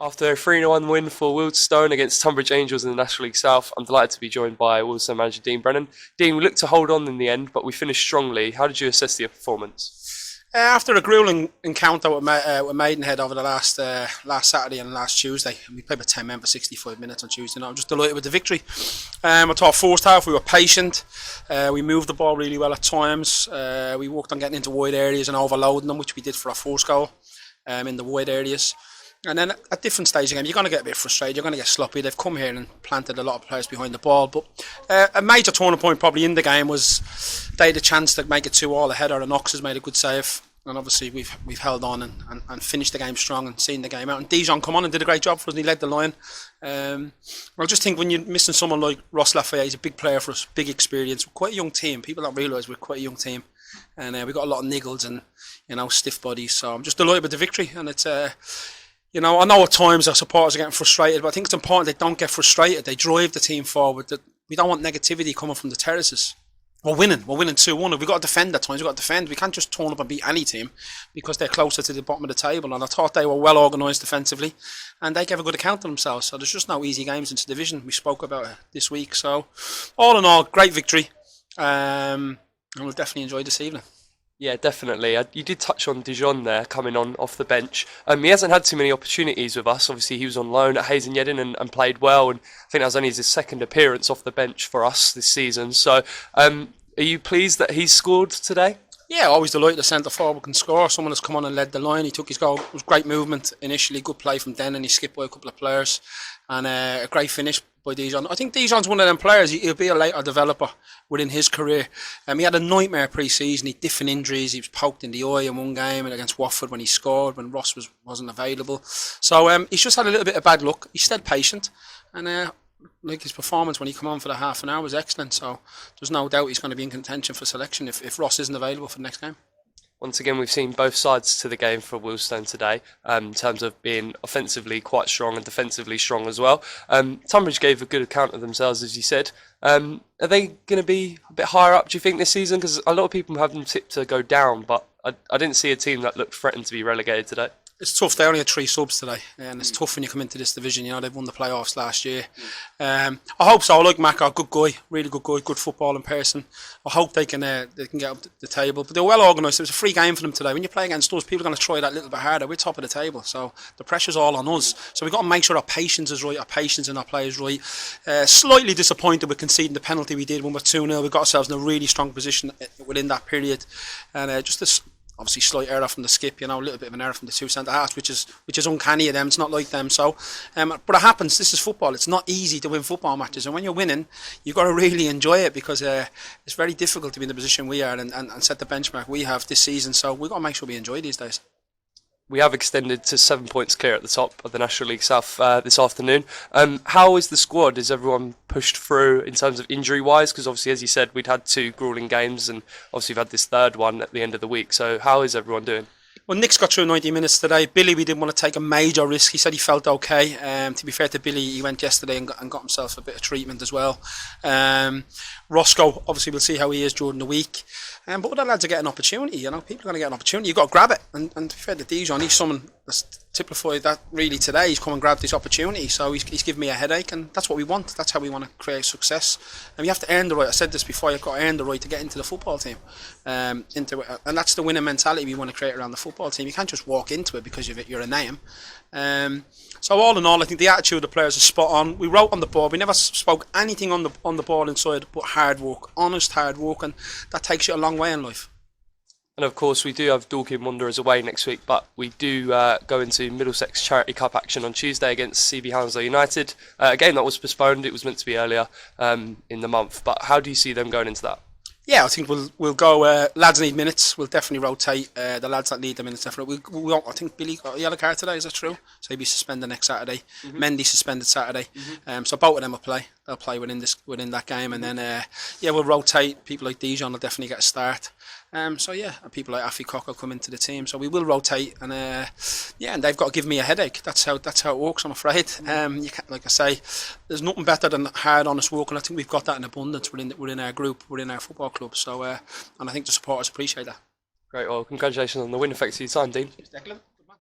After a 3-1 win for Wealdstone against Tonbridge Angels in the National League South, I'm delighted to be joined by Wealdstone Manager Dean Brennan. Dean, we looked to hold on in the end, but we finished strongly. How did you assess the performance? After a gruelling encounter with Maidenhead over the last Saturday and last Tuesday, and we played with 10 men for 65 minutes on Tuesday night, I'm just delighted with the victory. I thought first half we were patient, we moved the ball really well at times, we worked on getting into wide areas and overloading them, which we did for our first goal in the wide areas. And then at different stages of the game, you're going to get a bit frustrated, you're going to get sloppy. They've come here and planted a lot of players behind the ball. But a major turning point probably in the game was they had a chance to make it 2-2 ahead, and Knox has made a good save. And obviously we've held on and finished the game strong and seen the game out. And Dijon come on and did a great job for us, and he led the line. I just think when you're missing someone like Ross Lafayette, he's a big player for us, big experience. We're quite a young team. People don't realise we're quite a young team. And we've got a lot of niggles and stiff bodies. So I'm just delighted with the victory. And it's... I know at times our supporters are getting frustrated, but I think it's important they don't get frustrated. They drive the team forward. We don't want negativity coming from the terraces. We're winning 2-1. We've got to defend at times. We've got to defend. We can't just turn up and beat any team because they're closer to the bottom of the table. And I thought they were well organised defensively and they gave a good account of themselves. So there's just no easy games in the division. We spoke about it this week. So all in all, great victory. And we'll definitely enjoy this evening. Yeah, definitely. You did touch on Dijon there, coming on off the bench. He hasn't had too many opportunities with us. Obviously, he was on loan at Hayes and Yedden and played well. And I think that was only his second appearance off the bench for us this season. So, are you pleased that he scored today? Yeah, always delighted the centre forward can score. Someone has come on and led the line. He took his goal. It was great movement initially, good play from Denon. He skipped by a couple of players, and a great finish by Dijon. I think Dijon's one of them players. He'll be a later developer within his career. He had a nightmare pre-season. He had different injuries. He was poked in the eye in one game and against Watford when he scored when Ross wasn't available. So he's just had a little bit of bad luck. He stayed patient, and his performance when he came on for the half an hour was excellent. So there's no doubt he's going to be in contention for selection if Ross isn't available for the next game. Once again, we've seen both sides to the game for Wealdstone today, in terms of being offensively quite strong and defensively strong as well. Tonbridge gave a good account of themselves, as you said. Are they going to be a bit higher up, do you think, this season? Because a lot of people have them tipped to go down, but I didn't see a team that looked threatened to be relegated today. It's tough. They only had 3 subs today, and it's tough when you come into this division. They've won the playoffs last year. I hope so. I like Macca, good guy, really good guy, good footballing person. I hope they can get up the table. But they're well organised. It was a free game for them today. When you play against us, people are going to try that a little bit harder. We're top of the table, so the pressure's all on us. So we've got to make sure our patience is right, our patience and our play is right. Slightly disappointed with conceding the penalty we did when we're 2-0. We got ourselves in a really strong position within that period, and just this. Obviously, slight error from the skip, a little bit of an error from the 2 centre halves, which is uncanny of them. It's not like them. So, but it happens. This is football. It's not easy to win football matches, and when you're winning, you've got to really enjoy it because it's very difficult to be in the position we are and set the benchmark we have this season. So we've got to make sure we enjoy these days. We have extended to 7 points clear at the top of the National League South this afternoon. How is the squad? Is everyone pushed through in terms of injury-wise? Because obviously, as you said, we'd had 2 gruelling games and obviously we've had this third one at the end of the week. So how is everyone doing? Well, Nick's got through 90 minutes today. Billy, we didn't want to take a major risk. He said he felt okay. To be fair to Billy, he went yesterday and got himself a bit of treatment as well. Roscoe, obviously, we'll see how he is during the week. But other lads are getting an opportunity, People are going to get an opportunity. You've got to grab it. And to be fair to Dijon, he's someone that's typified that really today. He's come and grabbed this opportunity. So he's given me a headache, and that's what we want. That's how we want to create success. And you have to earn the right. I said this before, you've got to earn the right to get into the football team. And that's the winning mentality we want to create around the football team. You can't just walk into it because you're a name. So all in all, I think the attitude of the players is spot on. We wrote on the board. We never spoke anything on the ball inside, but hard work, honest hard work, and that takes you a long way in life. And of course, we do have Dorking Wanderers away next week, but we do go into Middlesex Charity Cup action on Tuesday against CB Hounslow United. A game that was postponed. It was meant to be earlier in the month. But how do you see them going into that? Yeah, I think we'll go. Lads need minutes. We'll definitely rotate the lads that need the minutes. Definitely. I think Billy got a yellow card today. Is that true? So he'll be suspended next Saturday. Mendy suspended Saturday. So both of them will play. They'll play within that game, and then we'll rotate. People like Dijon will definitely get a start. And people like Affy Cock will come into the team. So we will rotate, and and they've got to give me a headache. That's how it works. I'm afraid. You can't, like I say, there's nothing better than hard, honest work, and I think we've got that in abundance within our group, within our football club. So, and I think the supporters appreciate that. Great. Well, congratulations on the win. Thanks for your time, Dean. Cheers, Declan.